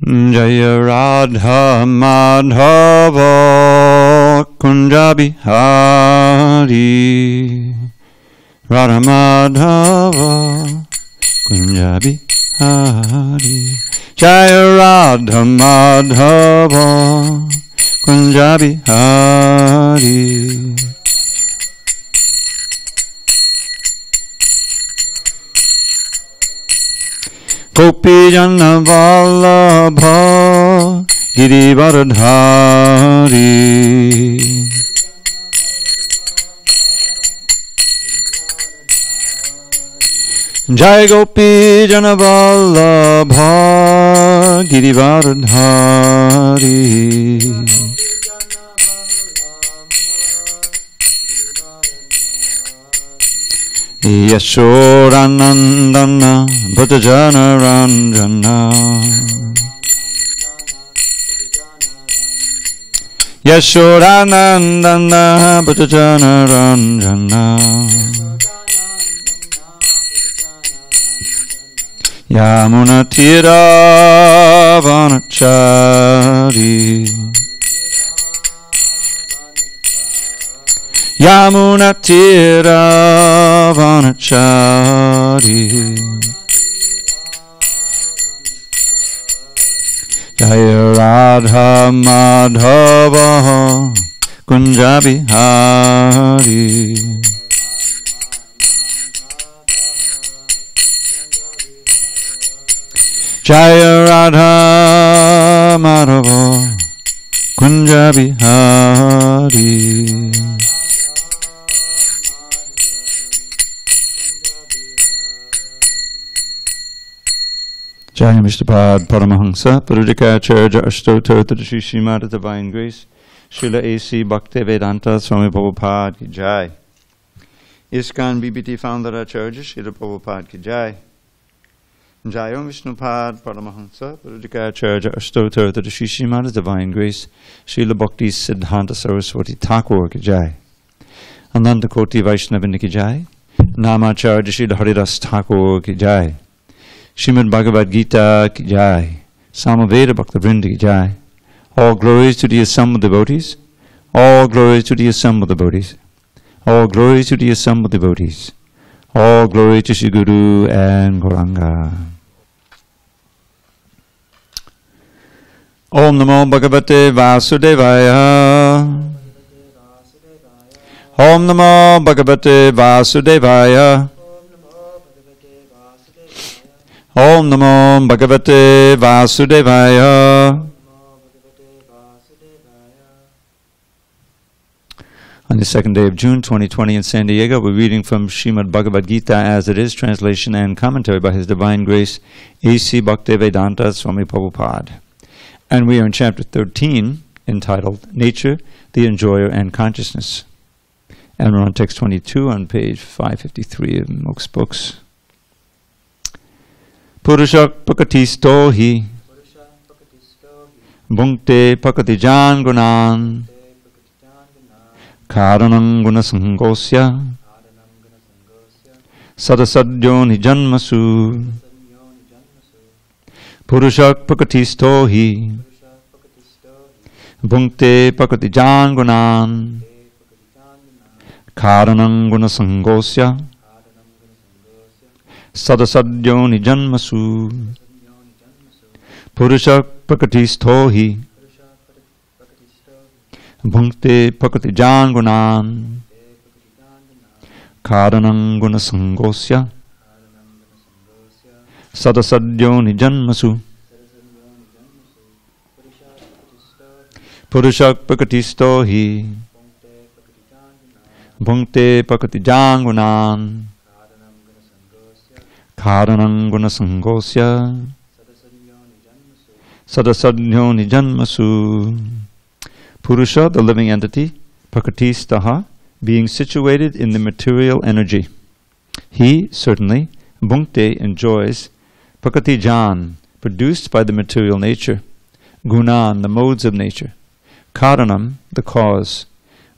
Jaya Radha Madhava Kunja Bihari Radha Madhava Kunja Bihari Jaya Radha Madhava Kunja Bihari Gopi Jana Vallabha Girivardhari Jai Gopi Jana Vallabha Girivardhari Yashodanandana Bhajana Ranjana Yashodanandana Bhajana Ranjana Yamuna Tira Vanachari Yamuna Tira Vanachari Jaya Radha Madhava Kunja Bihari Jaya Radha Madhava Kunja Bihari Jai Mishtapad Paramahansa Parudikacharya Ashtotar Tadashi Srimad Divine Grace Srila A.C. Bhaktivedanta Swami Prabhupada Ki Jai ISKCON BBT Founder Acharya Srila Prabhupada Ki Jai Jai Om Vishnupad Paramahansa Parudikacharya Ashtotar Tadashi Srimad Divine Grace Srila Bhakti Siddhanta Saraswati Thakur Ki Jai Ananda Koti Vaishnavinda Ki Jai Namacharya Srila Haridas Thakur Ki Jai Srimad Bhagavad Gita Ki Jai, Samaveda Bhakta Vrinda Ki Jai. All glories to the assembled devotees. All glories to the assembled devotees. All glories to the assembled devotees. All glory to Shri Guru and Gauranga. Om Namo Bhagavate Vasudevaya. Om Namo Bhagavate Vasudevaya. Om Namo Bhagavate Vasudevaya. On the second day of June 2020 in SanDiego, we're reading from Srimad Bhagavad Gita as it is, translation and commentary by His Divine Grace, A.C. Bhaktivedanta Swami Prabhupada. And we are in chapter 13, entitled Nature, the Enjoyer and Consciousness. And we're on text 22 on page 553 of most books. Purusha pakatisto hi bhunkte pakatijan gunan karanam gunasangosya sadasadyo nijanmasu. Purusha pakatisto hi bhunkte pakatijan gunan karanam gunasangosya Sadasadyo nijanmasu. Purusha prakatistho hi bhunkte prakatijan gunan karanam gunasangosya sadasadyo nijanmasu. Purusha prakatistho hi bhunkte prakatijan gunan Karanam gunasangosya sadasadnyo nijanmasu. Purusha, the living entity, prakatistaha, being situated in the material energy. He, certainly, bhunkte, enjoys, prakatijan, produced by the material nature, gunan, the modes of nature, karanam, the cause,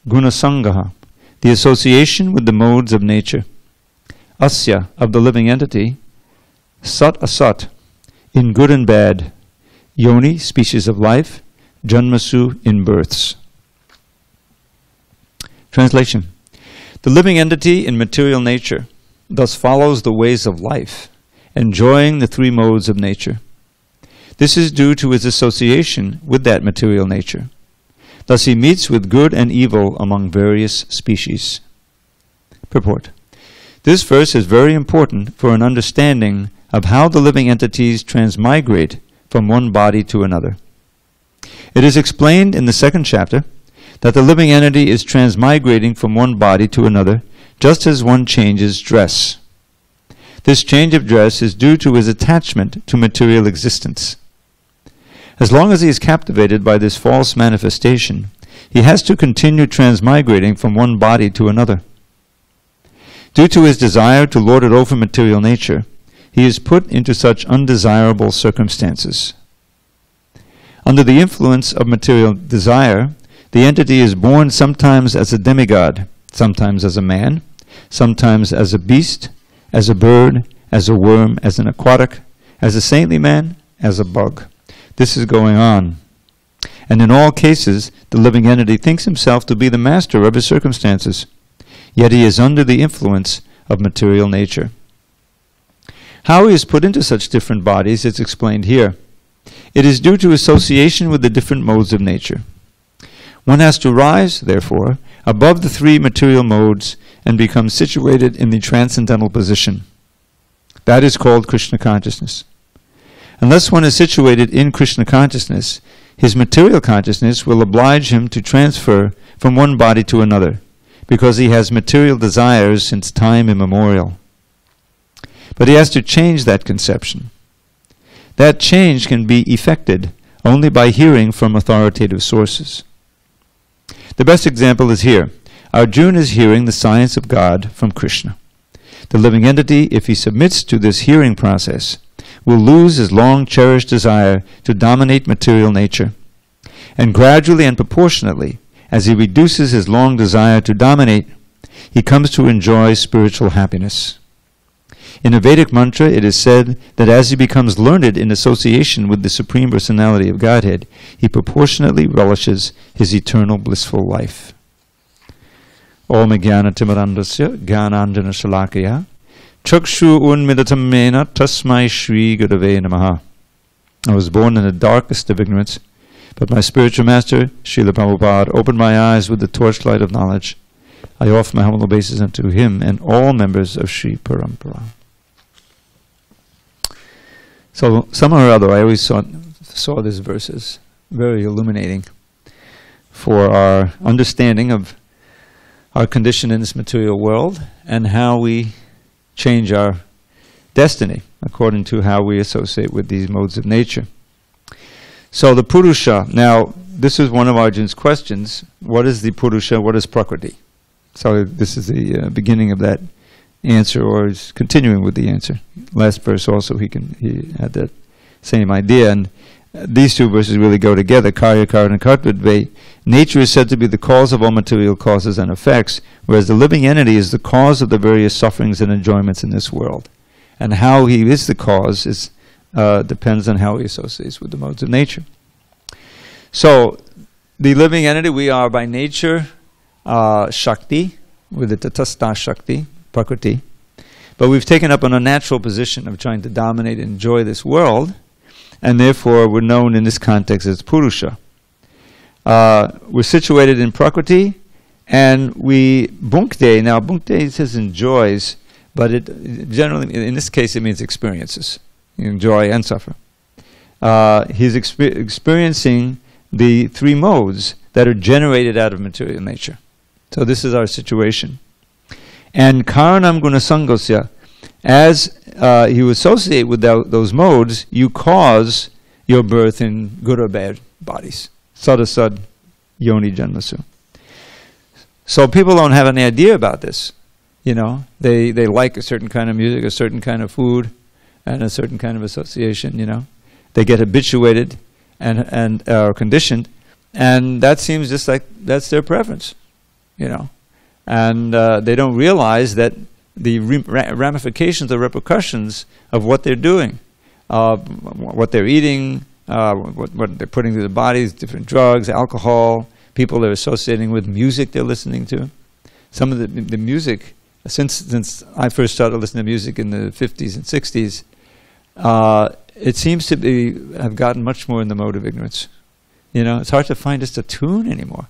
gunasangaha, the association with the modes of nature, asya, of the living entity, sat asat, in good and bad, Yoni, species of life, Janmasu, in births. Translation. The living entity in material nature thus follows the ways of life, enjoying the three modes of nature. This is due to his association with that material nature. Thus he meets with good and evil among various species. Purport. This verse is very important for an understanding of how the living entities transmigrate from one body to another. It is explained in the second chapter that the living entity is transmigrating from one body to another, just as one changes dress. This change of dress is due to his attachment to material existence. As long as he is captivated by this false manifestation, he has to continue transmigrating from one body to another. Due to his desire to lord it over material nature, he is put into such undesirable circumstances. Under the influence of material desire, the entity is born sometimes as a demigod, sometimes as a man, sometimes as a beast, as a bird, as a worm, as an aquatic, as a saintly man, as a bug. This is going on. And in all cases, the living entity thinks himself to be the master of his circumstances, yet he is under the influence of material nature. How he is put into such different bodies is explained here. It is due to association with the different modes of nature. One has to rise, therefore, above the three material modes and become situated in the transcendental position. That is called Krishna consciousness. Unless one is situated in Krishna consciousness, his material consciousness will oblige him to transfer from one body to another, because he has material desires since time immemorial. But he has to change that conception. That change can be effected only by hearing from authoritative sources. The best example is here. Arjuna is hearing the science of God from Krishna. The living entity, if he submits to this hearing process, will lose his long-cherished desire to dominate material nature. And gradually and proportionately, as he reduces his long desire to dominate, he comes to enjoy spiritual happiness. In a Vedic mantra, it is said that as he becomes learned in association with the Supreme Personality of Godhead, he proportionately relishes his eternal blissful life. Om Jnana Timirandasya Jnananjana Shalakaya Chakshu Unmidatam Mena Tasmai Shri Gurave Namaha. I was born in the darkest of ignorance, but my spiritual master, Srila Prabhupada, opened my eyes with the torchlight of knowledge. I offer my humble obeisance unto him and all members of Sri Parampara. So, somehow or other, I always saw these verses very illuminating for our understanding of our condition in this material world and how we change our destiny according to how we associate with these modes of nature. So the Purusha, now this is one of Arjuna's questions. What is the Purusha? What is Prakriti? So this is the beginning of that answer, or is continuing with the answer. Last verse also he had that same idea, and these two verses really go together. Karya, Karana, Kartvidve. Nature is said to be the cause of all material causes and effects, whereas the living entity is the cause of the various sufferings and enjoyments in this world. And how he is the cause is depends on how he associates with the modes of nature. So, the living entity, we are by nature Shakti, with the Tatastha Shakti, Prakriti. But we've taken up an unnatural position of trying to dominate and enjoy this world, and therefore we're known in this context as Purusha. We're situated in Prakriti, and we Bhunkte. Now Bhunkte says enjoys, but it generally, in this case, it means experiences. You enjoy and suffer. He's experiencing the three modes that are generated out of material nature. So this is our situation. And Karanam Gunasangosya, as you associate with those modes, you cause your birth in good or bad bodies. Sadasad Yoni Janmasu. So people don't have any idea about this. You know, they like a certain kind of music, a certain kind of food, and a certain kind of association, you know. They get habituated and are conditioned, and that seems just like that's their preference, you know. And they don't realize that the ramifications or repercussions of what they're doing, what they're eating, what they're putting through the bodies, different drugs, alcohol, people they're associating with, music they're listening to. Some of the music, since I first started listening to music in the 50s and 60s, it seems to have gotten much more in the mode of ignorance. It's hard to find just a tune anymore.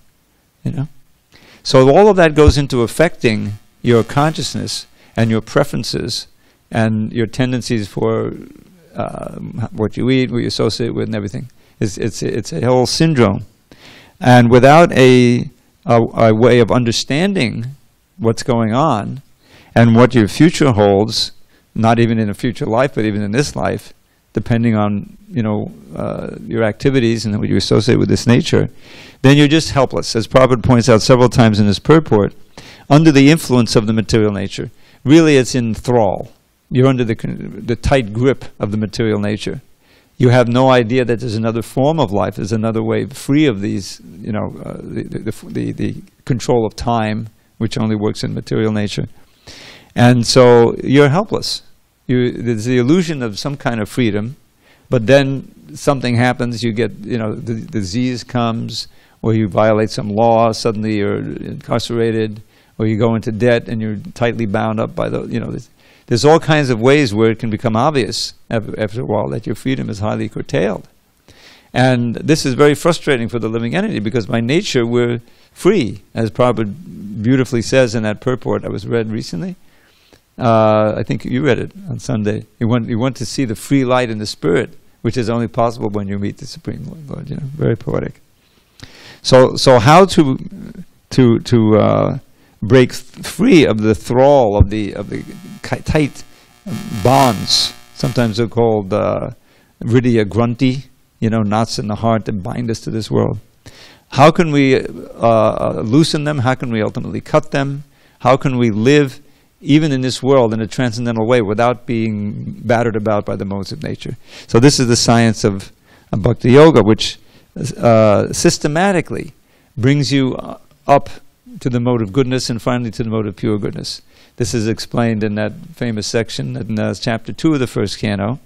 So all of that goes into affecting your consciousness and your preferences and your tendencies for what you eat, what you associate with, and everything. It's a whole syndrome. And without a way of understanding what's going on and what your future holds, not even in a future life, but even in this life, depending on your activities and what you associate with this nature, then you're just helpless. As Prabhupada points out several times in his purport, under the influence of the material nature, really it's in thrall. You're under the tight grip of the material nature. You have no idea that there's another form of life, there's another way free of these, the control of time, which only works in material nature. And so you're helpless. There's the illusion of some kind of freedom, but then something happens, you get, the disease comes, or you violate some law, suddenly you're incarcerated, or you go into debt and you're tightly bound up by there's all kinds of ways where it can become obvious after a while that your freedom is highly curtailed. And this is very frustrating for the living entity, because by nature we're free, as Prabhupada beautifully says in that purport I was read recently. I think you read it on Sunday. You want to see the free light in the spirit, which is only possible when you meet the Supreme Lord. Very poetic. So how to break free of the thrall of the tight bonds? Sometimes they're called hridaya grunti, knots in the heart that bind us to this world. How can we loosen them? How can we ultimately cut them? How can we live even in this world in a transcendental way without being battered about by the modes of nature? So this is the science of Bhakti Yoga, which systematically brings you up to the mode of goodness and finally to the mode of pure goodness. This is explained in that famous section in chapter 2 of the first canto,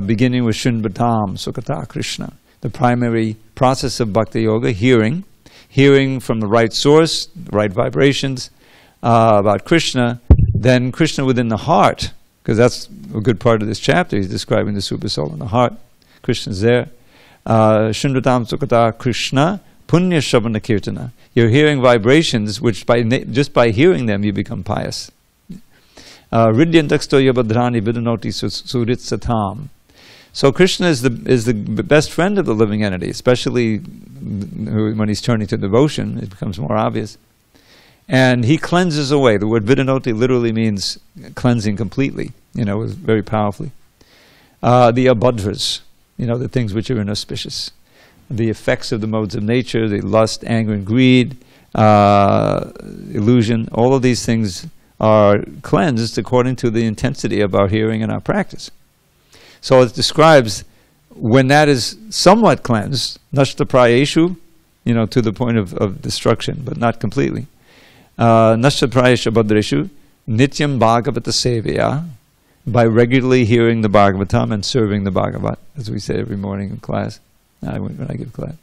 beginning with Shrunvatam Sukata Krishna. The primary process of Bhakti Yoga, hearing from the right source, the right vibrations about Krishna, then Krishna within the heart, because that's a good part of this chapter. He's describing the super soul in the heart. Krishna's there. Shrunvatam Sukata Krishna Punya Shavana Kirtana. You're hearing vibrations which just by hearing them you become pious. Ridyantaksto Yabhadrani Vidanoti Surit Satam. So Krishna is the best friend of the living entity, especially when he's turning to devotion. It becomes more obvious. And he cleanses away. The word Vidanoti literally means cleansing completely, very powerfully. The abhadras, the things which are inauspicious. The effects of the modes of nature, the lust, anger, and greed, illusion, all of these things are cleansed according to the intensity of our hearing and our practice. So it describes when that is somewhat cleansed, nashta prayeshu, to the point of destruction, but not completely. Nashta prayeshu bhadreshu, nityam bhagavata sevaya, by regularly hearing the Bhagavatam and serving the Bhagavad, as we say every morning in class. When I give class.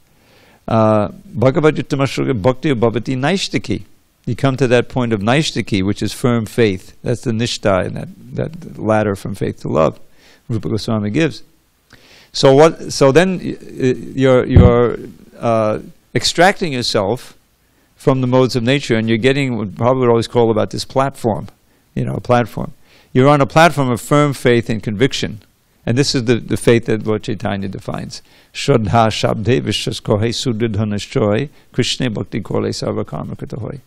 Bhagavad Gita Bhakti Bhavati Naishtiki. You come to that point of Naishtiki, which is firm faith. That's the Nishta, and that ladder from faith to love Rupa Goswami gives. So then you're extracting yourself from the modes of nature, and you're getting what Prabhupada would always call about this platform, a platform. You're on a platform of firm faith and conviction. And this is the faith that Lord Chaitanya defines. Shraddha Shabde Vishwas Kohe Sudridhanashchoy Krishna Bhakti Kole Sarva Karma Kritahoy.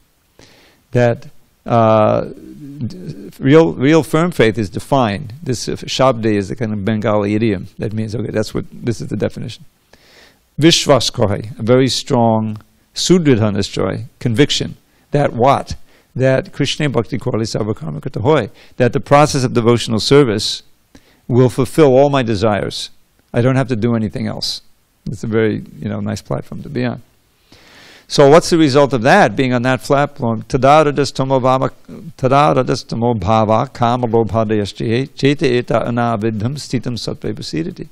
That real firm faith is defined. This Shabde is the kind of Bengali idiom that means, okay, this is the definition. Vishwas Kohe, a very strong Sudridhanashchoy, conviction. That what? That Krishna Bhakti Kole Sarva Karma Kritahoy. That the process of devotional service will fulfill all my desires. I don't have to do anything else. It's a very nice platform to be on. So what's the result of that, being on that platform? Tadaradastamo bhava kamalobhadayaschihe cheta eta anavidham stitam sattve pasidati.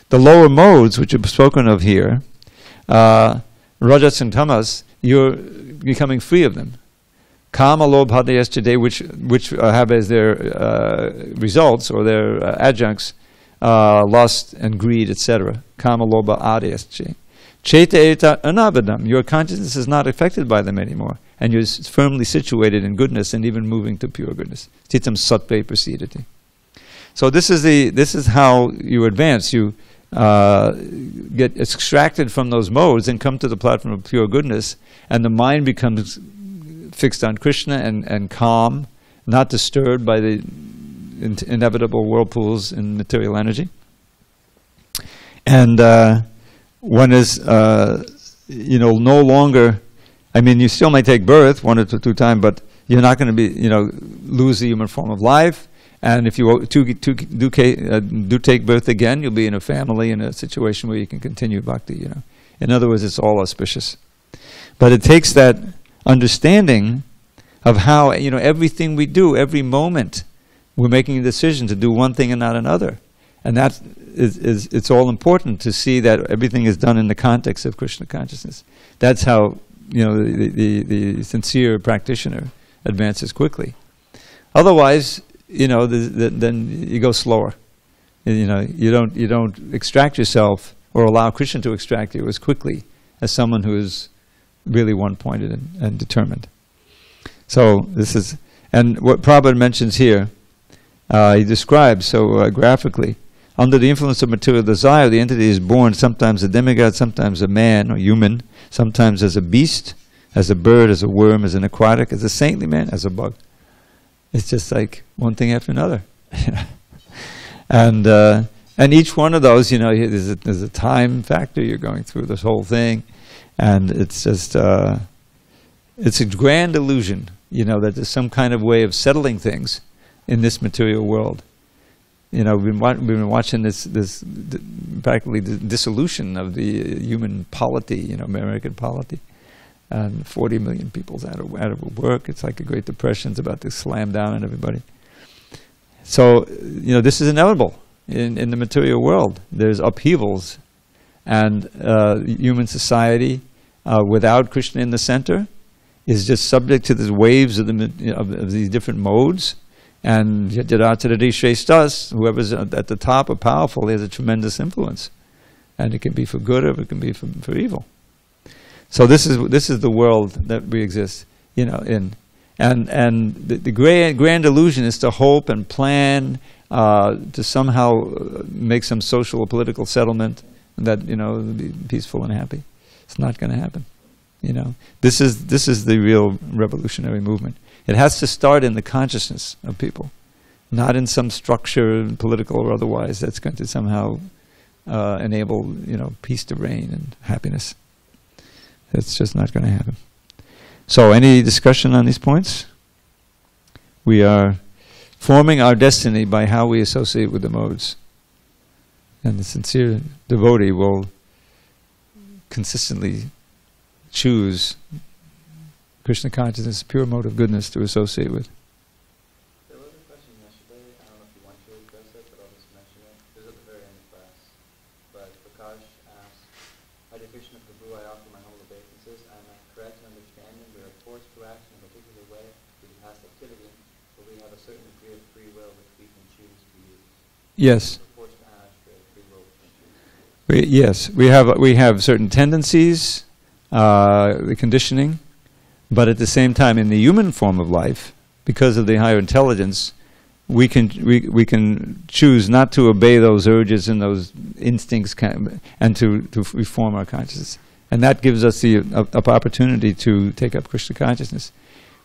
The lower modes, which are spoken of here, Rajas and Tamas, you're becoming free of them. Kama, Lobha, yesterday, which have as their results or their adjuncts lust and greed, etc. Kama, Lobha, Adhyasche. Cheta eta anabadam. Your consciousness is not affected by them anymore, and you're firmly situated in goodness and even moving to pure goodness. Titam sattve prasidati. So this is how you advance. You get extracted from those modes and come to the platform of pure goodness, and the mind becomes fixed on Krishna and calm, not disturbed by the inevitable whirlpools in material energy. And one is, no longer, I mean, you still may take birth 1 or 2 times, but you're not going to be, lose the human form of life. And if you do take birth again, you'll be in a family, in a situation where you can continue bhakti, In other words, it's all auspicious. But it takes that understanding of how, everything we do, every moment, we're making a decision to do one thing and not another. And that it's all important to see that everything is done in the context of Krishna consciousness. That's how, the sincere practitioner advances quickly. Otherwise, then you go slower. You don't extract yourself or allow Krishna to extract you as quickly as someone who is really one-pointed and determined. So this is, and what Prabhupada mentions here, he describes so graphically, under the influence of material desire, the entity is born sometimes a demigod, sometimes a man or human, sometimes as a beast, as a bird, as a worm, as an aquatic, as a saintly man, as a bug. It's just like one thing after another. And each one of those, there's a time factor. You're going through this whole thing, and it's just it's a grand illusion, that there's some kind of way of settling things in this material world. We've been watching this practically the dissolution of the human polity, American polity. And 40 million people's out of work. It's like a Great Depression. It's about to slam down on everybody. So, this is inevitable in the material world. There's upheavals. And human society, without Krishna in the center, is just subject to the waves of these different modes. And whoever's at the top or powerful has a tremendous influence. And it can be for good or it can be for evil. So this is the world that we exist, in, and the grand illusion is to hope and plan to somehow make some social or political settlement that be peaceful and happy. It's not going to happen. This is the real revolutionary movement. It has to start in the consciousness of people, not in some structure, political or otherwise, that's going to somehow enable peace to reign and happiness. It's just not going to happen. So, any discussion on these points? We are forming our destiny by how we associate with the modes. And the sincere devotee will consistently choose Krishna consciousness, pure mode of goodness to associate with. There was a question yesterday, I don't know if you want to address it, but I'll just mention it. It was at the very end of class. But Prakash asked, Harekrishna Prabhu, I offer my humble obeisances. Am I correct in understanding we are forced to act in a particular way due to past activity, but we have a certain degree of free will which we can choose to use? Yes. We're forced to act, free will we can choose. Yes, we have certain tendencies, the conditioning, but at the same time, in the human form of life, because of the higher intelligence, we can choose not to obey those urges and those instincts, and to reform our consciousness, and that gives us the opportunity to take up Krishna consciousness,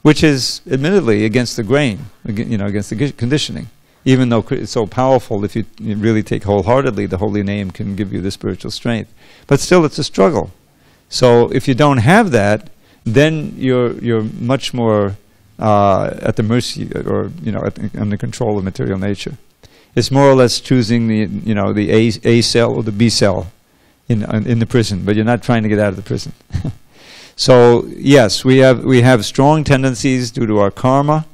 which is admittedly against the grain, against the conditioning. Even though it's so powerful, if you really take wholeheartedly, the holy name can give you the spiritual strength. But still, it's a struggle. So if you don't have that, then you're much more at the mercy, or under control of material nature. It's more or less choosing the A cell or the B cell in the prison, but you're not trying to get out of the prison. So yes, we have strong tendencies due to our karma.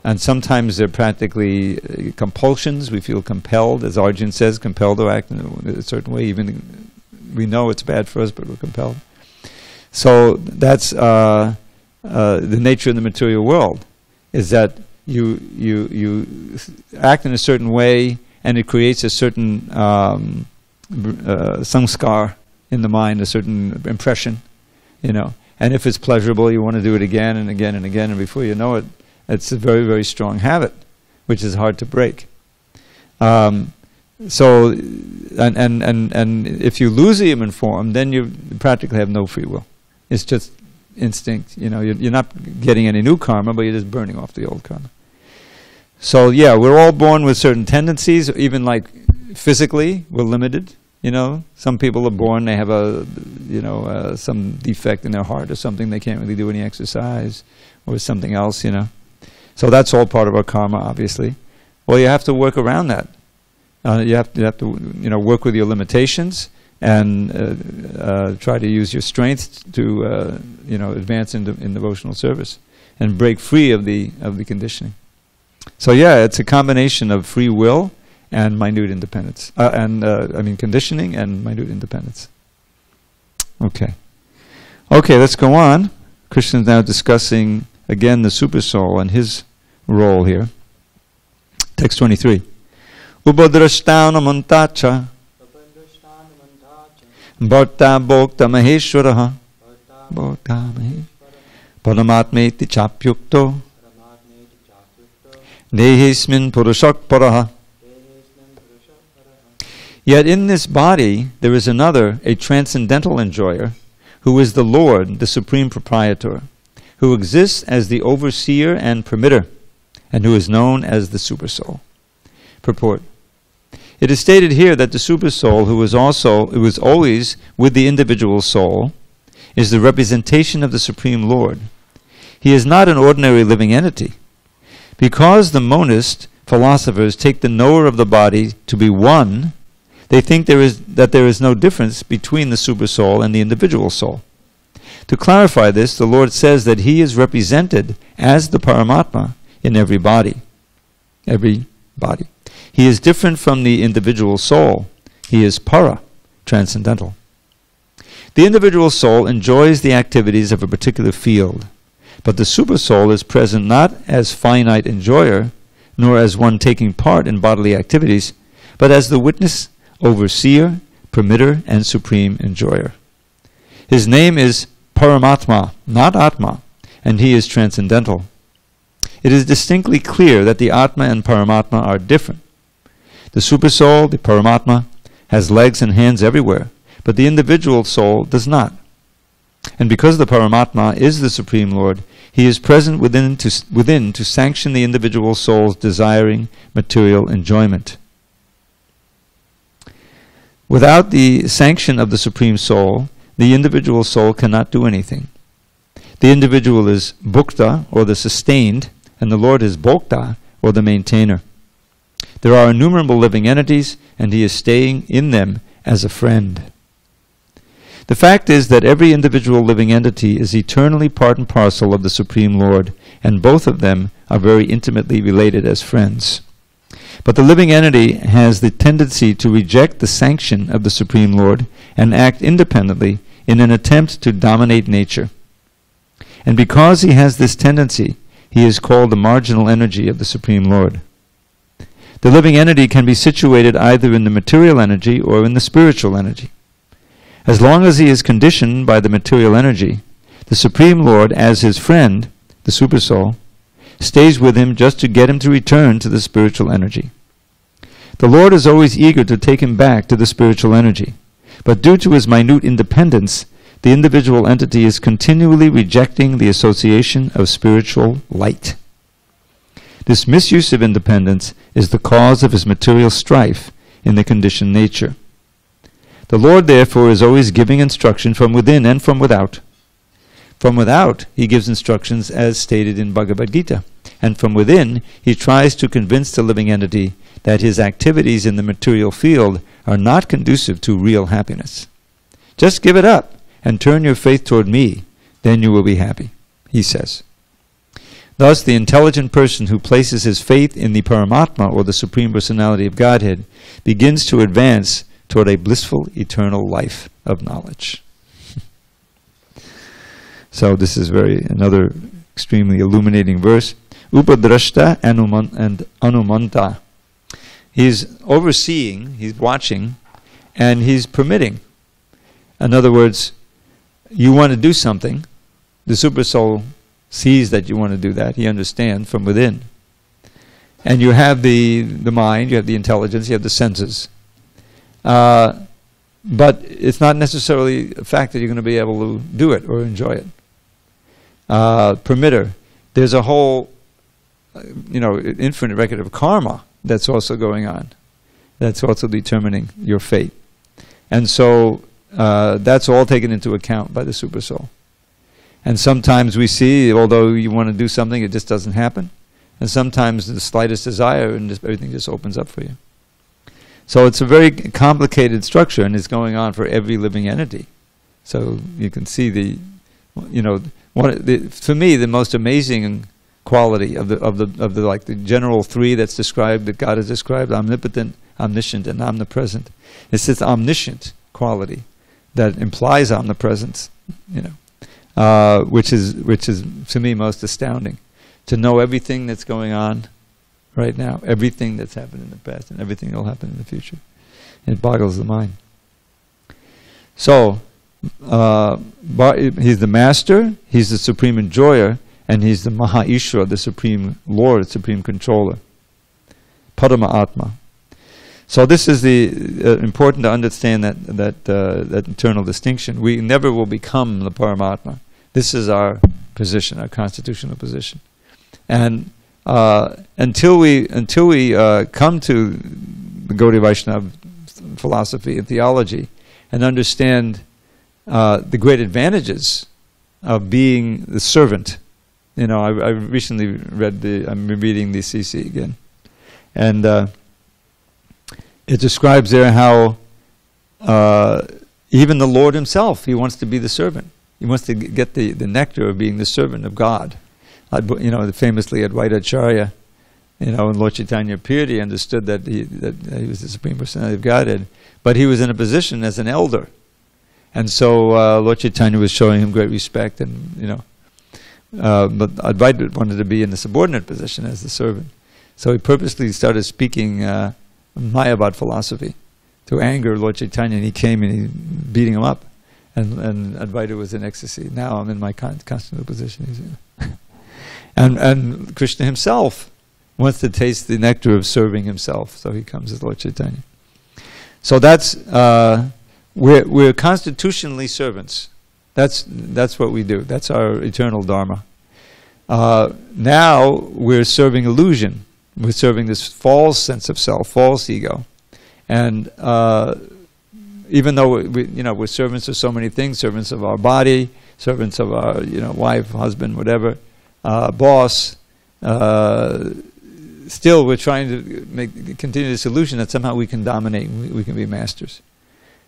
And sometimes they're practically compulsions. We feel compelled, as Arjun says, compelled to act in a certain way. Even we know it's bad for us, but we're compelled. So that's the nature of the material world, is that you act in a certain way, and it creates a certain samskar in the mind, a certain impression, you know. And if it's pleasurable, you want to do it again and again and again, and before you know it, it's a very, very strong habit, which is hard to break. So, and if you lose the human form, then you practically have no free will. It's just instinct. You know, you're not getting any new karma, but you're just burning off the old karma. So yeah, we're all born with certain tendencies. Even like physically, we're limited. You know, some people are born, they have some defect in their heart or something. They can't really do any exercise or something else. You know, so that's all part of our karma, obviously. Well, you have to work around that. You have to work with your limitations and try to use your strength to advance in devotional service and break free of the conditioning. So yeah, it's a combination of free will and minute independence, conditioning and minute independence. Okay, let's go on. Krishna is now discussing again the super soul and his role here. Text 23. Ubadrashtana mantacha bharta bhokta maheshwaraha paramatmeti chapyukto dehesmin purushak paraha. Yet in this body there is another, a transcendental enjoyer, who is the Lord, the Supreme Proprietor, who exists as the overseer and permitter, and who is known as the Super Soul. Purport. It is stated here that the Super Soul, who is always with the individual soul, is the representation of the Supreme Lord. He is not an ordinary living entity. Because the monist philosophers take the knower of the body to be one, they think there is no difference between the Super Soul and the individual soul. To clarify this, the Lord says that He is represented as the Paramatma in every body. Every body. He is different from the individual soul. He is para, transcendental. The individual soul enjoys the activities of a particular field, but the Super Soul is present not as finite enjoyer, nor as one taking part in bodily activities, but as the witness, overseer, permitter, and supreme enjoyer. His name is Paramatma, not Atma, and he is transcendental. It is distinctly clear that the Atma and Paramatma are different. The Super Soul, the Paramatma, has legs and hands everywhere, but the individual soul does not. And because the Paramatma is the Supreme Lord, he is present within to sanction the individual soul's desiring material enjoyment. Without the sanction of the Supreme Soul, the individual soul cannot do anything. The individual is bhukta, or the sustained, and the Lord is bhokta, or the maintainer. There are innumerable living entities, and he is staying in them as a friend. The fact is that every individual living entity is eternally part and parcel of the Supreme Lord, and both of them are very intimately related as friends. But the living entity has the tendency to reject the sanction of the Supreme Lord and act independently in an attempt to dominate nature. And because he has this tendency, he is called the marginal energy of the Supreme Lord. The living entity can be situated either in the material energy or in the spiritual energy. As long as he is conditioned by the material energy, the Supreme Lord, as his friend, the Super Soul, stays with him just to get him to return to the spiritual energy. The Lord is always eager to take him back to the spiritual energy, but due to his minute independence, the individual entity is continually rejecting the association of spiritual light. This misuse of independence is the cause of his material strife in the conditioned nature. The Lord, therefore, is always giving instruction from within and from without. From without, he gives instructions as stated in Bhagavad Gita, and from within, he tries to convince the living entity that his activities in the material field are not conducive to real happiness. Just give it up and turn your faith toward me, then you will be happy, he says. Thus, the intelligent person who places his faith in the Paramatma, or the Supreme Personality of Godhead, begins to advance toward a blissful eternal life of knowledge. So this is another extremely illuminating verse. Upadrashta and Anumanta. He's overseeing, he's watching, and he's permitting. In other words, you want to do something, the Super Soul sees that you want to do that, he understands from within. And you have the mind, you have the intelligence, you have the senses. But it's not necessarily a fact that you're going to be able to do it or enjoy it. Permitter. There's a whole, infinite record of karma that's also going on. That's also determining your fate. And so that's all taken into account by the Super Soul. And sometimes we see, although you want to do something, it just doesn't happen. And sometimes the slightest desire and everything just opens up for you. So it's a very complicated structure, and it's going on for every living entity. So you can see for me, the most amazing quality of the general three that's described, that God has described: omnipotent, omniscient, and omnipresent. It's this omniscient quality that implies omnipresence, which is to me most astounding. To know everything that's going on right now, everything that's happened in the past, and everything that will happen in the future. It boggles the mind. So, he's the master, he's the supreme enjoyer, and he's the Maha Ishvara, the supreme Lord, supreme controller. Padma Atma. So this is important to understand that internal distinction. We never will become the Paramatma. This is our position, our constitutional position. And until we come to the Gaudiya Vaishnava philosophy and theology and understand the great advantages of being the servant. I recently I'm reading the CC again. And it describes there how even the Lord himself, he wants to be the servant. He wants to get the nectar of being the servant of God. Famously Advaita Acharya, when Lord Chaitanya appeared, he understood that he was the Supreme Personality of Godhead, but he was in a position as an elder. And so Lord Chaitanya was showing him great respect, and but Advaita wanted to be in the subordinate position as the servant. So he purposely started speaking Mayavad philosophy to anger Lord Chaitanya, and he came and he beating him up, and Advaita was in ecstasy. Now I'm in my constitutional position. And Krishna himself wants to taste the nectar of serving himself, so he comes as Lord Chaitanya. So that's we're constitutionally servants. That's what we do. That's our eternal dharma. Now we're serving illusion. We're serving this false sense of self, false ego, and even though we're servants of so many things, servants of our body, servants of our wife, husband, whatever. Boss, still we're trying to continue this illusion that somehow we can dominate, we can be masters,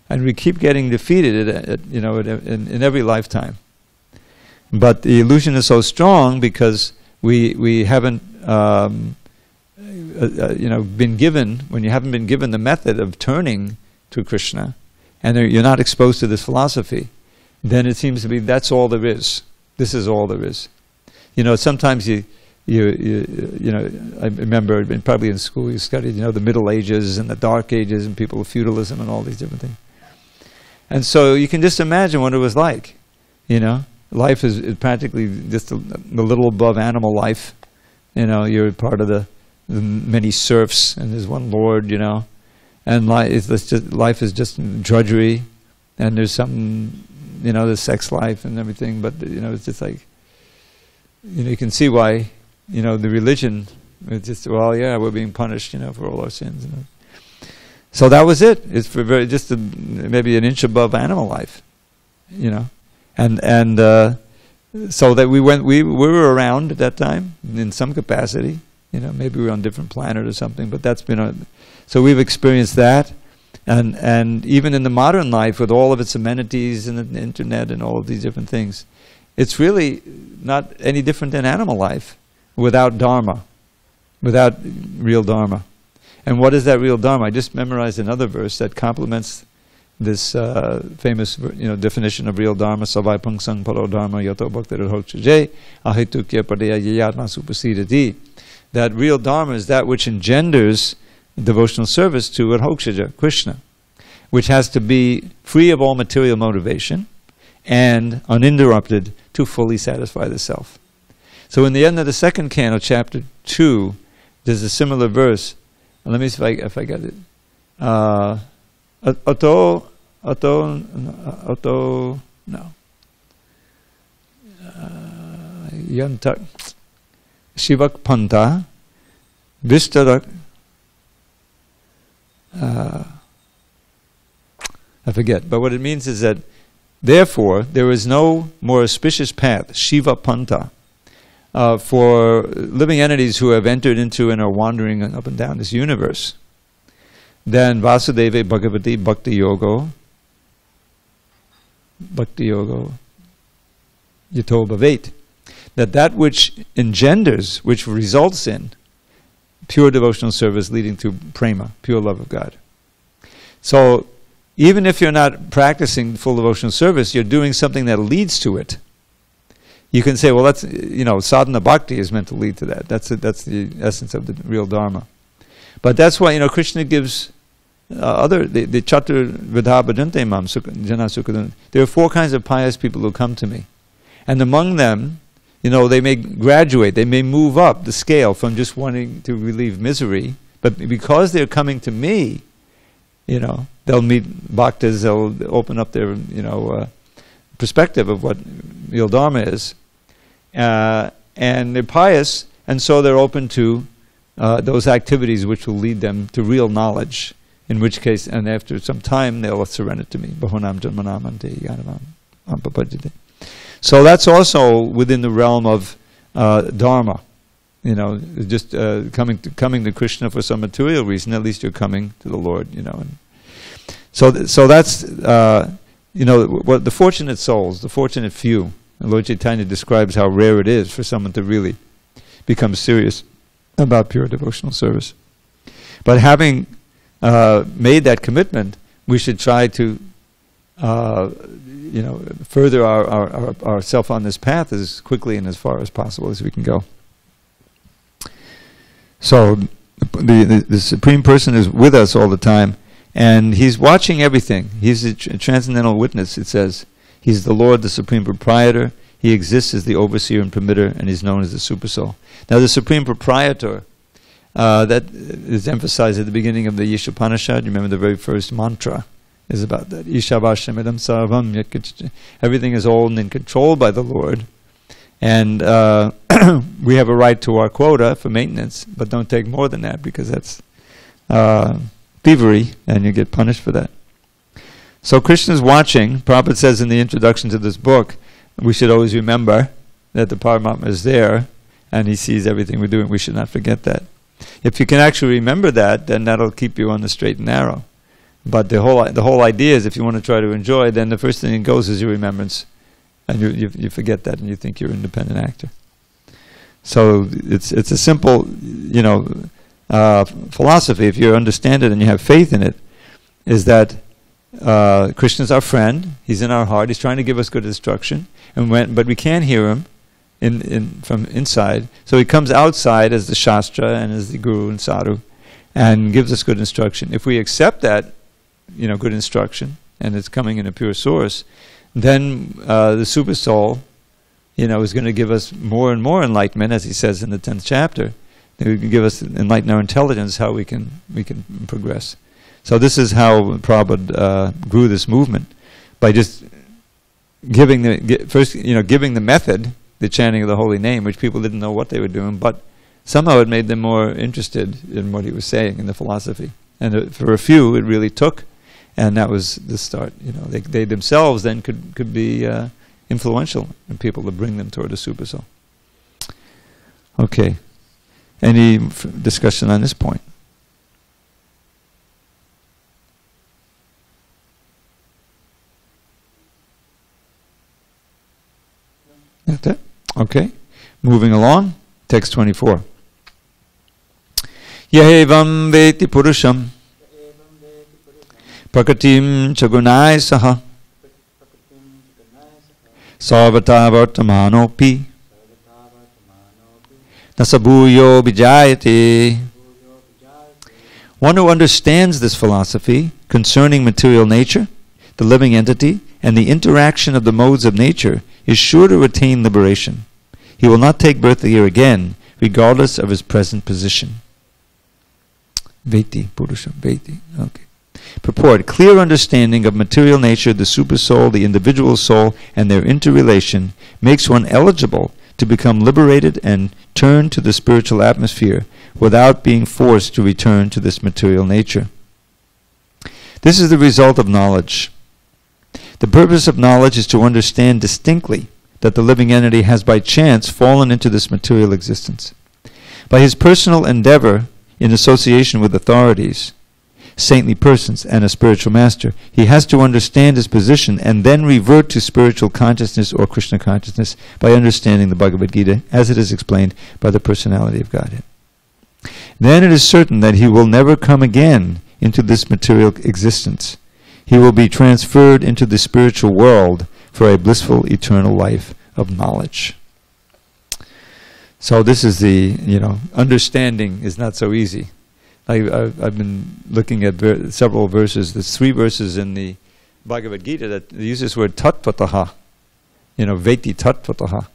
and we keep getting defeated in every lifetime. But the illusion is so strong because we haven't been given, when you haven't been given the method of turning to Krishna, and you're not exposed to this philosophy, then it seems to be that's all there is. This is all there is. Sometimes I remember, probably in school you studied, the Middle Ages and the Dark Ages and people of feudalism and all these different things. And so you can just imagine what it was like, Life is practically just a little above animal life. You're part of the many serfs, and there's one lord, and life is just drudgery, and there's some, the sex life and everything, but, it's just like, you can see why, the religion, it's just, we're being punished, for all our sins. So that was it. It's for maybe an inch above animal life, and so that we were around at that time in some capacity, maybe we were on a different planet or something, but that's been so we've experienced that, and even in the modern life with all of its amenities and the internet and all of these different things, it's really not any different than animal life. without Dharma, without real Dharma. And what is that real Dharma? I just memorized another verse that complements this famous definition of real Dharma. Savai pungsang paro Dharma yato bhaktir hokshaje ahitukya padaya yayatma supasidati. That real Dharma is that which engenders devotional service to Adhokshaja, Krishna, which has to be free of all material motivation and uninterrupted to fully satisfy the self. So in the end of the second canto, chapter 2, there's a similar verse. Let me see if I get it. Yantak Shivak Panta Vistarak. I forget, but what it means is that therefore there is no more auspicious path, Shiva Panta, for living entities who have entered into and are wandering up and down this universe than Vasudeva Bhagavati Bhakti Yogo Yato Bhavet. That which engenders, which results in pure devotional service leading to prema, pure love of God. So even if you're not practicing full devotional service, you're doing something that leads to it. You can say, well, that's, sadhana bhakti is meant to lead to that. That's the essence of the real Dharma. But that's why, Krishna gives the chatur vidha bhajante mam jana sukha. There are 4 kinds of pious people who come to me. And among them, they may graduate, they may move up the scale from just wanting to relieve misery, but because they're coming to me, they'll meet bhaktas, they'll open up their, perspective of what real Dharma is. And they're pious, and so they're open to those activities which will lead them to real knowledge, in which case, and after some time, they'll surrender to me. Bahunam janmanamante yanamam ampapajite. So that's also within the realm of Dharma. Just coming to Krishna for some material reason, at least you're coming to the Lord, And so that's, what the fortunate souls, the fortunate few. And Lord Chaitanya describes how rare it is for someone to really become serious about pure devotional service. But having made that commitment, we should try to further ourself on this path as quickly and as far as possible as we can go. So the Supreme Person is with us all the time, and He's watching everything. He's a transcendental witness, it says. He's the Lord, the Supreme Proprietor. He exists as the Overseer and Permitter, and He's known as the Supersoul. Now the Supreme Proprietor, that is emphasized at the beginning of the Ishopanishad. You remember the very first mantra is about that. Ishavashamidam sarvam yakich. Everything is owned and controlled by the Lord. And we have a right to our quota for maintenance, but don't take more than that, because that's thievery, and you get punished for that. So Krishna's watching. Prabhupada says in the introduction to this book, we should always remember that the Paramatma is there, and He sees everything we're doing. We should not forget that. If you can actually remember that, then that'll keep you on the straight and narrow. But the whole idea is, if you want to try to enjoy, then the first thing that goes is your remembrance, and you forget that, and you think you're an independent actor. So it's a simple, philosophy. If you understand it and you have faith in it, is that Krishna's our friend. He's in our heart. He's trying to give us good instruction, but we can't hear Him from inside. So He comes outside as the Shastra and as the Guru and Sadhu, and gives us good instruction. If we accept that, good instruction, and it's coming in a pure source, then the Super Soul, is going to give us more and more enlightenment, as he says in the 10th chapter. He can give us, enlighten our intelligence, how we can progress. So this is how Prabhupada grew this movement, by just giving the method, the chanting of the holy name, which people didn't know what they were doing, but somehow it made them more interested in what he was saying, in the philosophy. And for a few, it really took, and that was the start. They themselves then could be influential in people to bring them toward a super soul. Okay. Any discussion on this point? That's it? Okay. Moving along. Text 24. Yahevam veti purusham Prakatim chagunai saha Sarvata vartamanopi Nasabuyo vijayate. One who understands this philosophy concerning material nature, the living entity, and the interaction of the modes of nature is sure to attain liberation. He will not take birth here again, regardless of his present position. Veti, Purusham, Veti. Okay. Purport: clear understanding of material nature, the supersoul, the individual soul, and their interrelation makes one eligible to become liberated and turn to the spiritual atmosphere without being forced to return to this material nature. This is the result of knowledge. The purpose of knowledge is to understand distinctly that the living entity has by chance fallen into this material existence. By his personal endeavor in association with authorities, saintly persons, and a spiritual master, he has to understand his position and then revert to spiritual consciousness or Krishna consciousness by understanding the Bhagavad Gita as it is explained by the personality of Godhead. Then it is certain that he will never come again into this material existence. He will be transferred into the spiritual world for a blissful eternal life of knowledge. So this is the, understanding is not so easy. I've been looking at several verses. There's 3 verses in the Bhagavad Gita that use this word tattvataha. Veti tattvataha.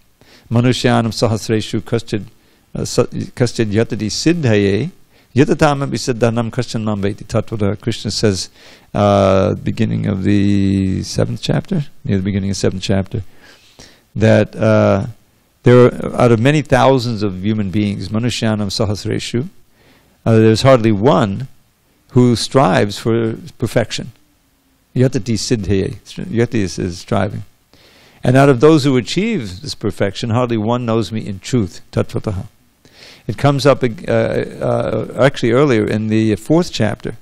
Manushyanam sahasreshu kastid yatati siddhaye yatatam abhisaddhanam kastan mam veti tattvataha. Krishna says, beginning of the 7th chapter, near the beginning of the 7th chapter, that there are, out of many thousands of human beings, Manushyanam sahasreshu, there's hardly one who strives for perfection. Yatati siddhaye. Yati is striving. And out of those who achieve this perfection, hardly one knows me in truth. Tattvataha. It comes up actually earlier in the 4th chapter.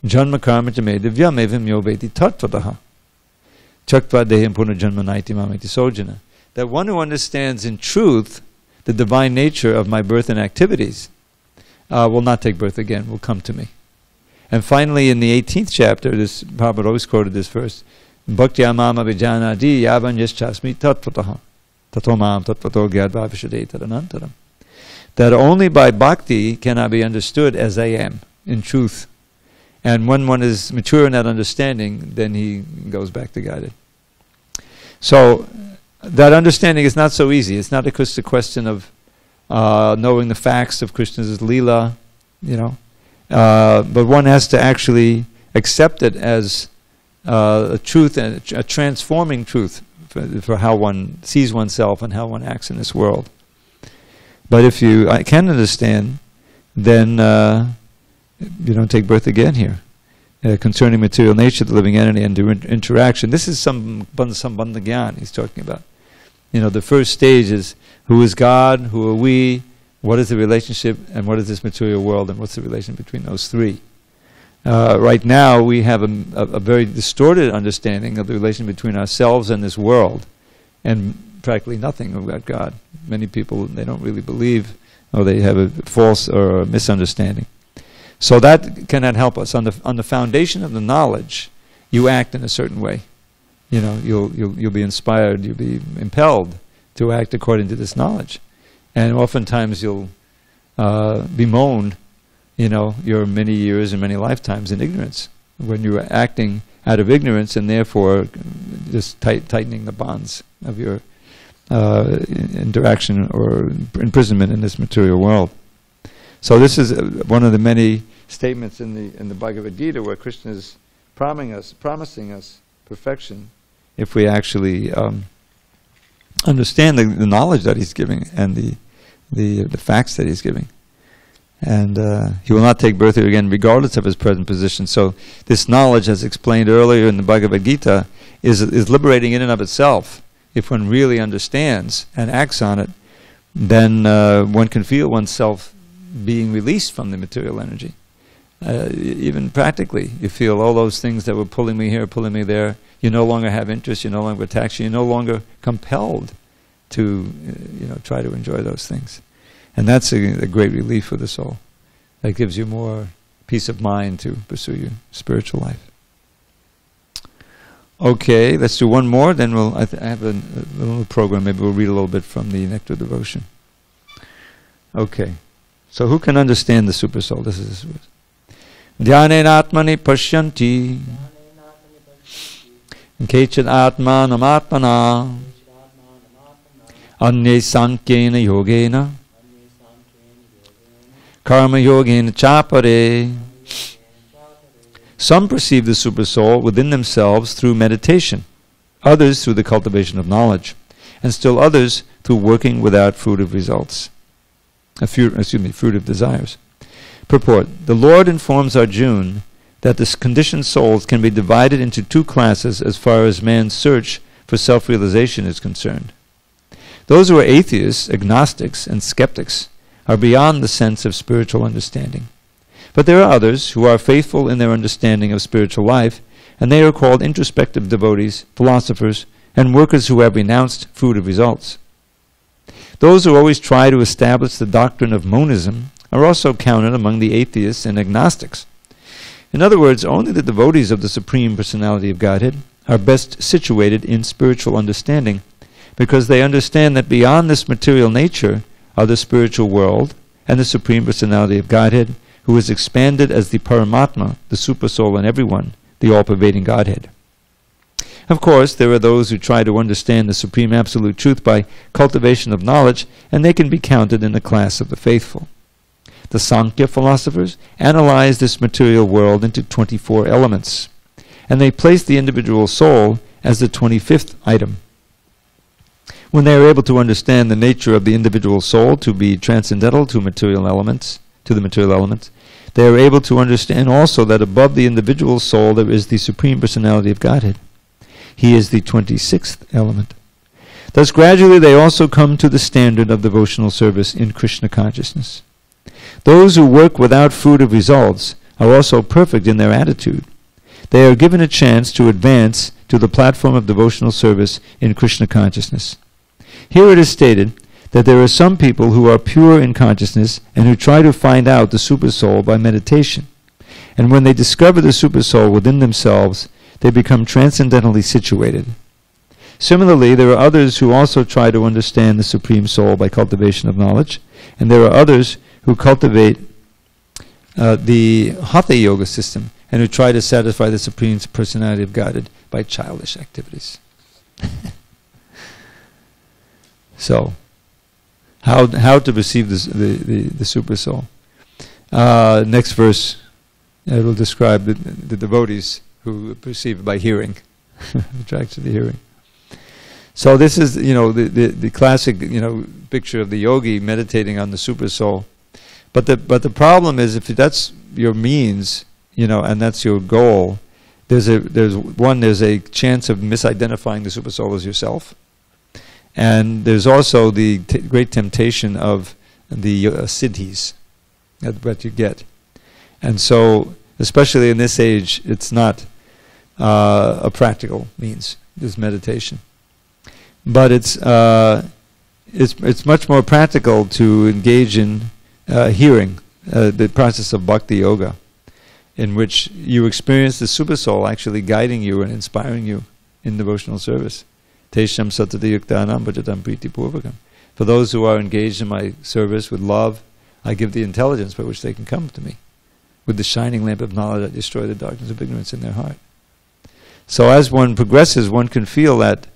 Janma karma jame divyam evam yo veti tattvataha. Chaktva deham punarjanma naiti mameti sojana. That one who understands in truth the divine nature of my birth and activities will not take birth again, will come to me. And finally, in the 18th chapter, Prabhupada always quoted this verse, Bhaktya mama vijanadi yavan yaschasmi tattvataha tato mam tattvato gyadva vishade tadanantaram. That only by bhakti can I be understood as I am, in truth. And when one is mature in that understanding, then he goes back to Godhead. So, that understanding is not so easy. It's not just a question of knowing the facts of Krishna's Leela, but one has to actually accept it as a truth and a transforming truth for how one sees oneself and how one acts in this world. But if you can understand, then you don't take birth again here. Concerning material nature, the living entity, and their interaction. This is some Sambandha Gyan he's talking about. The first stage is, who is God, who are we, what is the relationship, and what is this material world, and what's the relation between those 3. Right now, we have a very distorted understanding of the relation between ourselves and this world, and practically nothing about God. Many people, they don't really believe, or they have a false or a misunderstanding. So that cannot help us. On the foundation of the knowledge, you act in a certain way. You'll be inspired, you'll be impelled to act according to this knowledge. And oftentimes you'll bemoan, your many years and many lifetimes in ignorance, when you're acting out of ignorance and therefore just tightening the bonds of your interaction or imprisonment in this material world. So this is one of the many statements in the Bhagavad Gita where Krishna is promising us perfection if we actually understand the knowledge that he's giving and the facts that he's giving. And he will not take birth here again regardless of his present position. So this knowledge, as explained earlier in the Bhagavad Gita, is liberating in and of itself. If one really understands and acts on it, then one can feel oneself being released from the material energy. Even practically, you feel all those things that were pulling me here, pulling me there. You no longer have interest, you're no longer attached, you're no longer compelled to try to enjoy those things. And that's a great relief for the soul. That gives you more peace of mind to pursue your spiritual life. Okay, let's do one more, then I have a little program. Maybe we'll read a little bit from the Nectar Devotion. Okay, so who can understand the Super Soul? This is Dhyanena atmani pashyanti kechid atmanam atmana anye sankyena yogena karma yogena chapare. Some perceive the Super Soul within themselves through meditation, others through the cultivation of knowledge, and still others through working without fruit of results. Fruit of desires. Purport: the Lord informs Arjuna that the conditioned souls can be divided into two classes as far as man's search for self-realization is concerned. Those who are atheists, agnostics, and skeptics are beyond the sense of spiritual understanding. But there are others who are faithful in their understanding of spiritual life, and they are called introspective devotees, philosophers, and workers who have renounced fruit of results. Those who always try to establish the doctrine of monism are also counted among the atheists and agnostics. In other words, only the devotees of the Supreme Personality of Godhead are best situated in spiritual understanding, because they understand that beyond this material nature are the spiritual world and the Supreme Personality of Godhead, who is expanded as the Paramatma, the Super Soul in everyone, the all-pervading Godhead. Of course, there are those who try to understand the Supreme Absolute Truth by cultivation of knowledge, and they can be counted in the class of the faithful. The Sankhya philosophers analyze this material world into 24 elements, and they place the individual soul as the 25th item. When they are able to understand the nature of the individual soul to be transcendental to the material elements, they are able to understand also that above the individual soul there is the Supreme Personality of Godhead. He is the 26th element. Thus gradually they also come to the standard of devotional service in Krishna consciousness. Those who work without fruit of results are also perfect in their attitude. They are given a chance to advance to the platform of devotional service in Krishna consciousness. Here it is stated that there are some people who are pure in consciousness and who try to find out the Super Soul by meditation. And when they discover the Super Soul within themselves, they become transcendentally situated. Similarly, there are others who also try to understand the Supreme Soul by cultivation of knowledge, and there are others who cultivate the Hatha Yoga system and who try to satisfy the Supreme Personality of Godhead by childish activities. So, how to perceive the Super Soul? Next verse, it will describe the devotees who perceive by hearing, attracted to the hearing. So this is, the classic, picture of the yogi meditating on the Super Soul. But the problem is, if that's your means, and that's your goal, there's a chance of misidentifying the Super Soul as yourself. And there's also the great temptation of the siddhis that you get. And so, especially in this age, it's not a practical means, this meditation. But it's much more practical to engage in hearing, the process of bhakti yoga, in which you experience the Super Soul actually guiding you and inspiring you in devotional service. Tesham satadayuktanam bhajatam priti purvakam. For those who are engaged in my service with love, I give the intelligence by which they can come to me. With the shining lamp of knowledge, I destroy the darkness of ignorance in their heart. So as one progresses, one can feel that,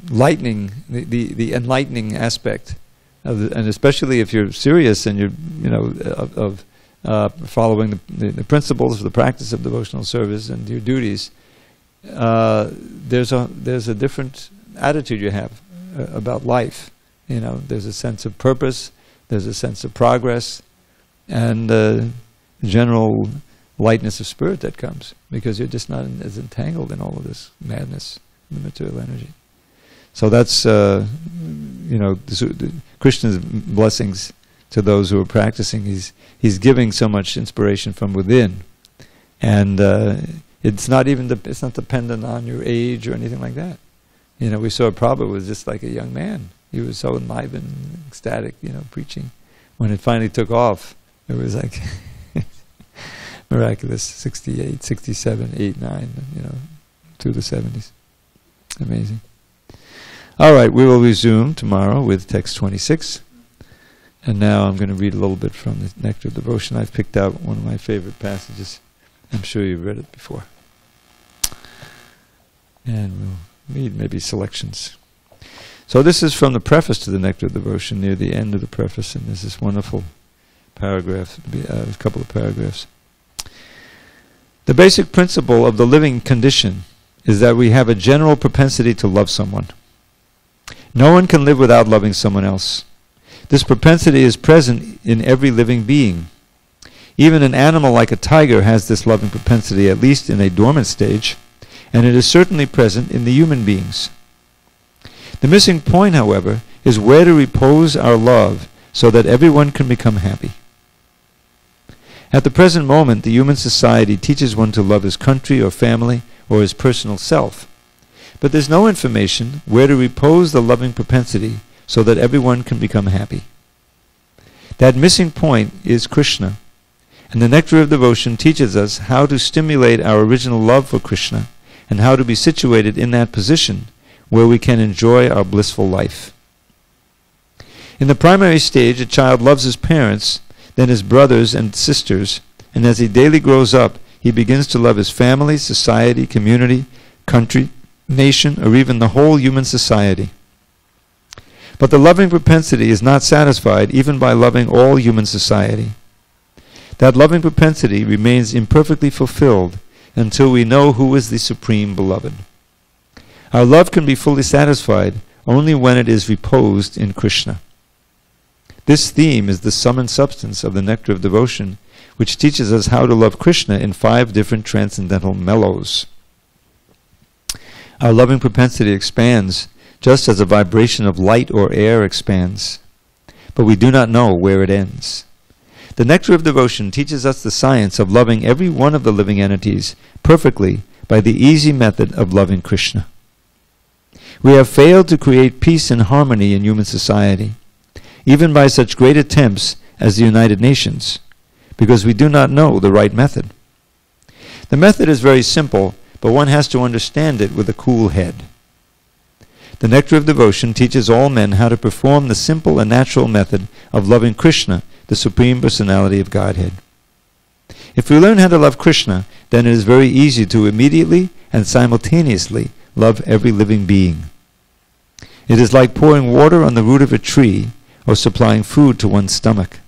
lightning, the enlightening aspect, and especially if you're serious and you're, following the principles of the practice of devotional service and your duties. There's a different attitude you have about life. There's a sense of purpose, there's a sense of progress, and general lightness of spirit that comes, because you're just not as entangled in all of this madness, the material energy. So that's Krishna's blessings to those who are practicing. He's giving so much inspiration from within, and it's not dependent on your age or anything like that. We saw Prabhupada was just like a young man. he was so enlivened, ecstatic, preaching. When it finally took off, it was like miraculous. 68, 67, 8, 9, through the 70s. Amazing. All right, we will resume tomorrow with text 26. And now I'm going to read a little bit from the Nectar of Devotion. I've picked out one of my favorite passages. I'm sure you've read it before. And we'll read maybe selections. So this is from the preface to the Nectar of Devotion, near the end of the preface, and there's this wonderful paragraph, a couple of paragraphs. The basic principle of the living condition is that we have a general propensity to love someone. No one can live without loving someone else. This propensity is present in every living being. Even an animal like a tiger has this loving propensity, at least in a dormant stage, and it is certainly present in the human beings. The missing point, however, is where to repose our love so that everyone can become happy. At the present moment, the human society teaches one to love his country or family or his personal self. But there's no information where to repose the loving propensity so that everyone can become happy. That missing point is Krishna, and the Nectar of Devotion teaches us how to stimulate our original love for Krishna and how to be situated in that position where we can enjoy our blissful life. In the primary stage, a child loves his parents, then his brothers and sisters, and as he daily grows up, he begins to love his family, society, community, country, nation, or even the whole human society. But the loving propensity is not satisfied even by loving all human society. That loving propensity remains imperfectly fulfilled until we know who is the Supreme Beloved. Our love can be fully satisfied only when it is reposed in Krishna. This theme is the sum and substance of the Nectar of Devotion, which teaches us how to love Krishna in 5 different transcendental mellows. Our loving propensity expands just as a vibration of light or air expands, but we do not know where it ends. The Nectar of Devotion teaches us the science of loving every one of the living entities perfectly by the easy method of loving Krishna. We have failed to create peace and harmony in human society, even by such great attempts as the United Nations, because we do not know the right method. The method is very simple, but one has to understand it with a cool head. The Nectar of Devotion teaches all men how to perform the simple and natural method of loving Krishna, the Supreme Personality of Godhead. If we learn how to love Krishna, then it is very easy to immediately and simultaneously love every living being. It is like pouring water on the root of a tree or supplying food to one's stomach.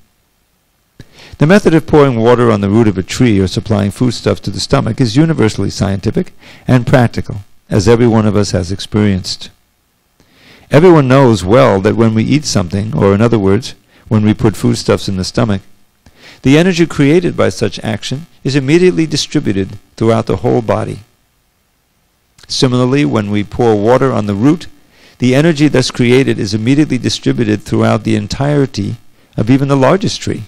The method of pouring water on the root of a tree or supplying foodstuffs to the stomach is universally scientific and practical, as every one of us has experienced. Everyone knows well that when we eat something, or in other words, when we put foodstuffs in the stomach, the energy created by such action is immediately distributed throughout the whole body. Similarly, when we pour water on the root, the energy thus created is immediately distributed throughout the entirety of even the largest tree.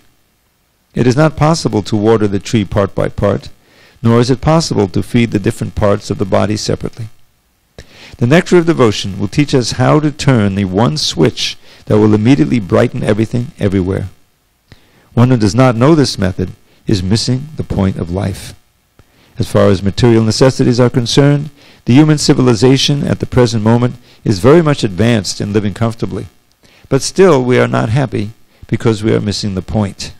It is not possible to water the tree part by part, nor is it possible to feed the different parts of the body separately. The Nectar of Devotion will teach us how to turn the one switch that will immediately brighten everything everywhere. One who does not know this method is missing the point of life. As far as material necessities are concerned, the human civilization at the present moment is very much advanced in living comfortably. But still we are not happy because we are missing the point.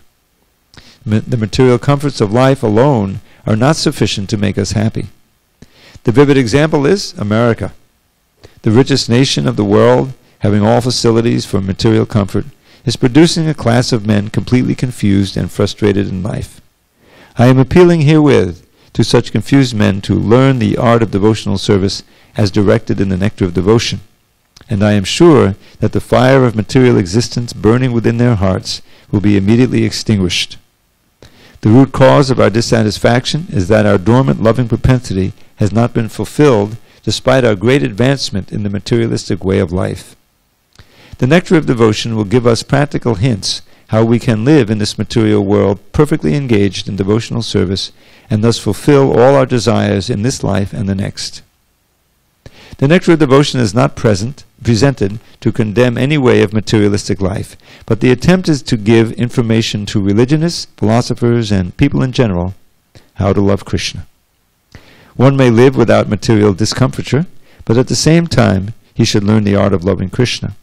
The material comforts of life alone are not sufficient to make us happy. The vivid example is America. The richest nation of the world, having all facilities for material comfort, is producing a class of men completely confused and frustrated in life. I am appealing herewith to such confused men to learn the art of devotional service as directed in the Nectar of Devotion, and I am sure that the fire of material existence burning within their hearts will be immediately extinguished. The root cause of our dissatisfaction is that our dormant loving propensity has not been fulfilled despite our great advancement in the materialistic way of life. The Nectar of Devotion will give us practical hints how we can live in this material world perfectly engaged in devotional service and thus fulfill all our desires in this life and the next. The Nectar of Devotion is not present presented to condemn any way of materialistic life, but the attempt is to give information to religionists, philosophers, and people in general how to love Krishna. One may live without material discomfiture, but at the same time he should learn the art of loving Krishna.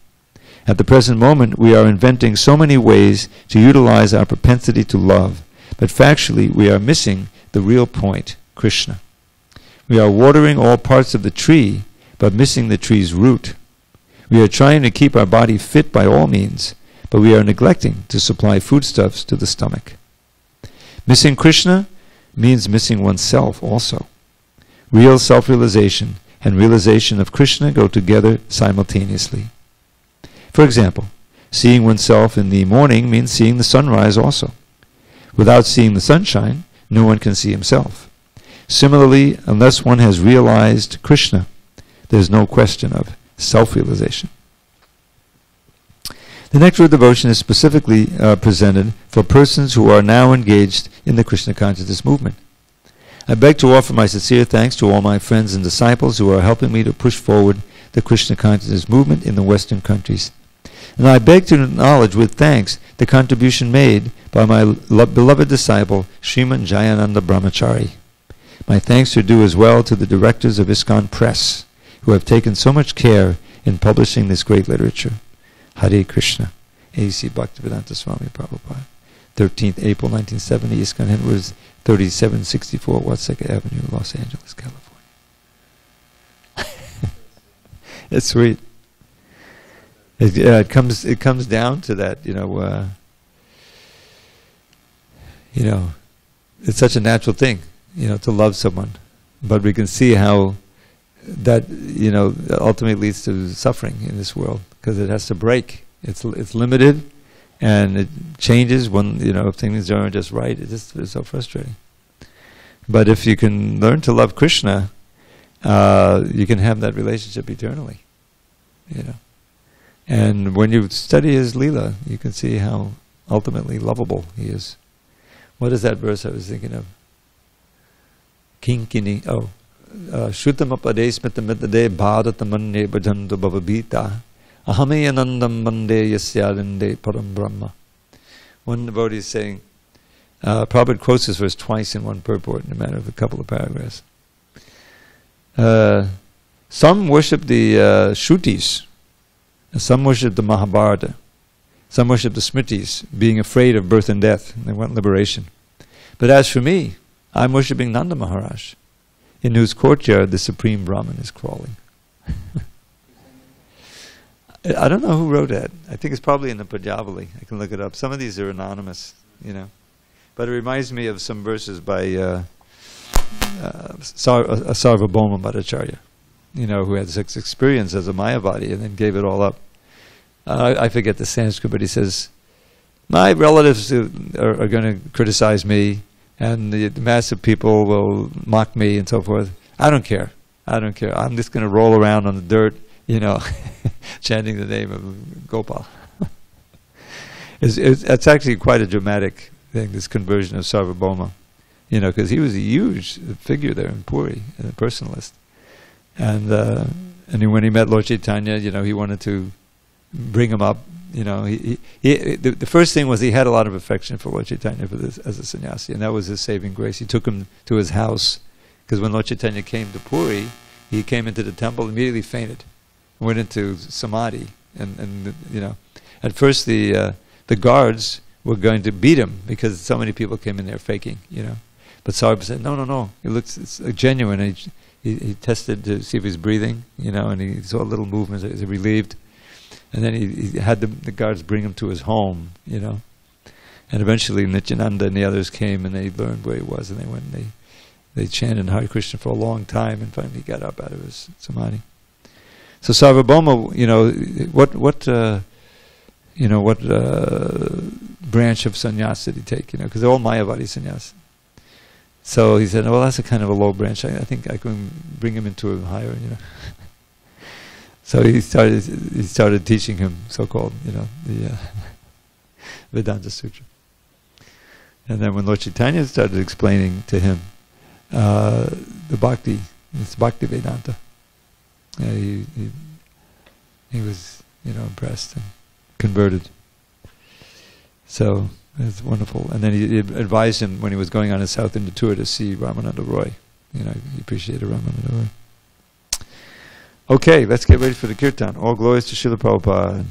At the present moment we are inventing so many ways to utilize our propensity to love, but factually we are missing the real point, Krishna. We are watering all parts of the tree, but missing the tree's root. We are trying to keep our body fit by all means, but we are neglecting to supply foodstuffs to the stomach. Missing Krishna means missing oneself also. Real self-realization and realization of Krishna go together simultaneously. For example, seeing oneself in the morning means seeing the sunrise also. Without seeing the sunshine, no one can see himself. Similarly, unless one has realized Krishna, there is no question of self-realization. The nectar of devotion is specifically presented for persons who are now engaged in the Krishna consciousness movement. I beg to offer my sincere thanks to all my friends and disciples who are helping me to push forward the Krishna consciousness movement in the Western countries. And I beg to acknowledge with thanks the contribution made by my beloved disciple, Sriman Jayananda Brahmachari. My thanks are due as well to the directors of ISKCON Press, who have taken so much care in publishing this great literature. Hare Krishna. A.C. Bhaktivedanta Swami Prabhupada. 13th April 1970, ISKCON headquarters, 3764 Watseka Avenue, Los Angeles, California. It's sweet. It comes down to that, it's such a natural thing, to love someone. But we can see how that, ultimately leads to suffering in this world, because it has to break. It's limited, and it changes when, if things aren't just right. It's so frustrating. But if you can learn to love Krishna, you can have that relationship eternally, And when you study his Leela, you can see how ultimately lovable he is. What is that verse I was thinking of? Kinkini, Shrutamapade smitamitade bhadatamanye bhajantu bhavabhita ahamayanandam bande yasyarinde param brahma. One devotee is saying, Prabhupada quotes this verse twice in one purport in a matter of a couple of paragraphs. Some worship the Shrutis, some worship the Mahabharata, some worship the Smritis, being afraid of birth and death, and they want liberation. But as for me, I'm worshipping Nanda Maharaj, in whose courtyard the Supreme Brahman is crawling. I don't know who wrote that. I think it's probably in the Pajavali. I can look it up. Some of these are anonymous, But it reminds me of some verses by Sarvabhauma Bhattacharya, who had this experience as a Mayavadi and then gave it all up. I forget the Sanskrit, but he says, my relatives are going to criticize me, and the mass of people will mock me and so forth. I don't care. I'm just going to roll around on the dirt, chanting the name of Gopal. It's actually quite a dramatic thing, this conversion of Sarvabhauma, because he was a huge figure there in Puri, a personalist. And when he met Lord Chaitanya, he wanted to bring him up. The first thing was he had a lot of affection for Lord Chaitanya as a sannyasi, and that was his saving grace. He took him to his house, because when Lord Chaitanya came to Puri, he came into the temple, immediately fainted, went into samadhi, and at first the guards were going to beat him because so many people came in there faking, But Sarvabhauma said, no, it's genuine. And he tested to see if he's breathing, and he saw little movements, he was relieved. And then he had the guards bring him to his home, And eventually Nityananda and the others came and they learned where he was, and they went and they chanted Hare Krishna for a long time, and finally he got up out of his samadhi. So Sarvabhauma, what branch of sannyas did he take? Because they're all Mayavadi sannyas. So he said, well, that's a kind of a low branch. I think I can bring him into a higher, So he started teaching him so-called, the Vedanta Sutra. And then when Lord Chaitanya started explaining to him the Bhakti, it's Bhakti Vedanta. he was, impressed and converted. So it's wonderful. And then he advised him when he was going on his South India tour to see Ramananda Roy. He appreciated Ramananda Roy. Okay, let's get ready for the kirtan. All glories to Srila Prabhupada.